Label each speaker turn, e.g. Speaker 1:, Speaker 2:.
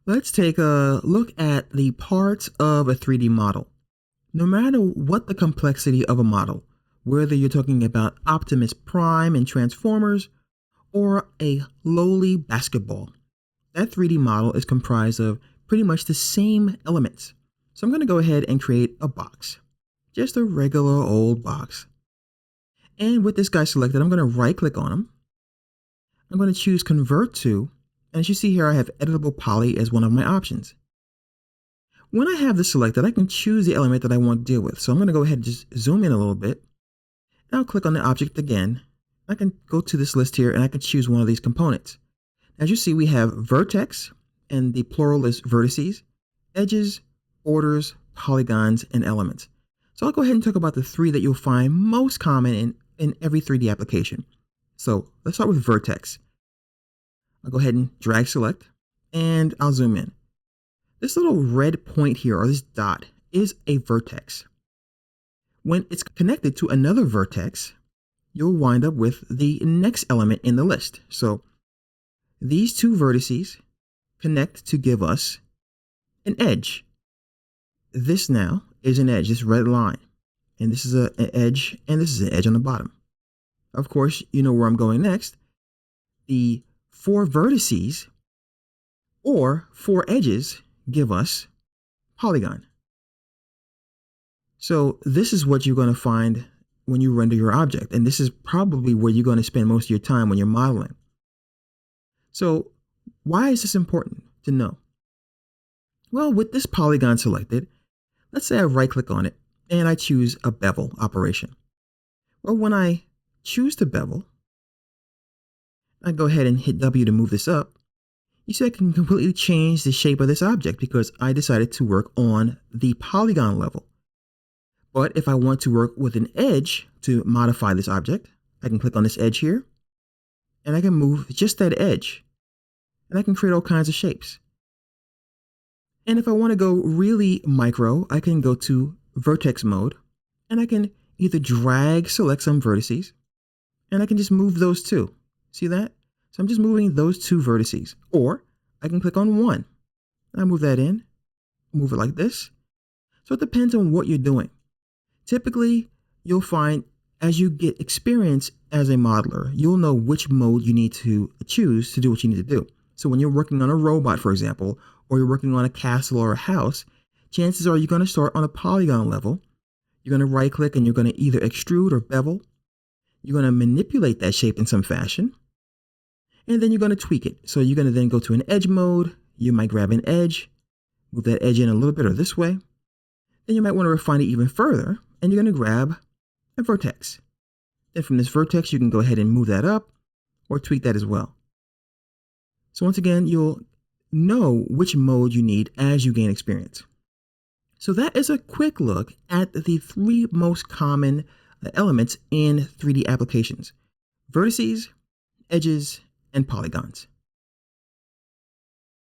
Speaker 1: Let's take a look at the parts of a 3D model. No matter what the complexity of a model, whether you're talking about Optimus Prime and Transformers or a lowly basketball, that 3D model is comprised of pretty much the same elements. So I'm going to go ahead and create a box, just a regular old box. And with this guy selected, I'm going to right click on him. I'm going to choose Convert To, and as you see here, I have Editable Poly as one of my options. When I have this selected, I can choose the element that I want to deal with. So I'm going to go ahead and just zoom in a little bit. And I'll click on the object again. I can go to this list here and I can choose one of these components. As you see, we have vertex, and the plural is vertices, edges, borders, polygons, and elements. So I'll go ahead and talk about the three that you'll find most common in every 3D application. So let's start with vertex. I'll go ahead and drag select, and I'll zoom in. This little red point here, or this dot, is a vertex. When it's connected to another vertex, you'll wind up with the next element in the list. So these two vertices connect to give us an edge. This now is an edge, this red line. And this is an edge, and this is an edge on the bottom. Of course, you know where I'm going next. The four vertices or four edges give us polygon. So this is what you're going to find when you render your object. And this is probably where you're going to spend most of your time when you're modeling. So why is this important to know? Well, with this polygon selected, let's say I right click on it and I choose a bevel operation. Well, when I choose to bevel, I go ahead and hit W to move this up. You see I can completely change the shape of this object because I decided to work on the polygon level. But if I want to work with an edge to modify this object, I can click on this edge here, and I can move just that edge, and I can create all kinds of shapes. And if I want to go really micro, I can go to vertex mode, and I can either drag select some vertices, and I can just move those two. See that? So I'm just moving those two vertices, or I can click on one. I move that in, move it like this. So it depends on what you're doing. Typically, you'll find as you get experience as a modeler, you'll know which mode you need to choose to do what you need to do. So when you're working on a robot, for example, or you're working on a castle or a house, chances are you're going to start on a polygon level. You're going to right click and you're going to either extrude or bevel. You're going to manipulate that shape in some fashion. And then you're going to tweak it. So you're going to then go to an edge mode. You might grab an edge, move that edge in a little bit or this way. Then you might want to refine it even further. And you're going to grab a vertex. Then from this vertex, you can go ahead and move that up or tweak that as well. So once again, you'll know which mode you need as you gain experience. So that is a quick look at the three most common elements in 3D applications: vertices, edges, and polygons.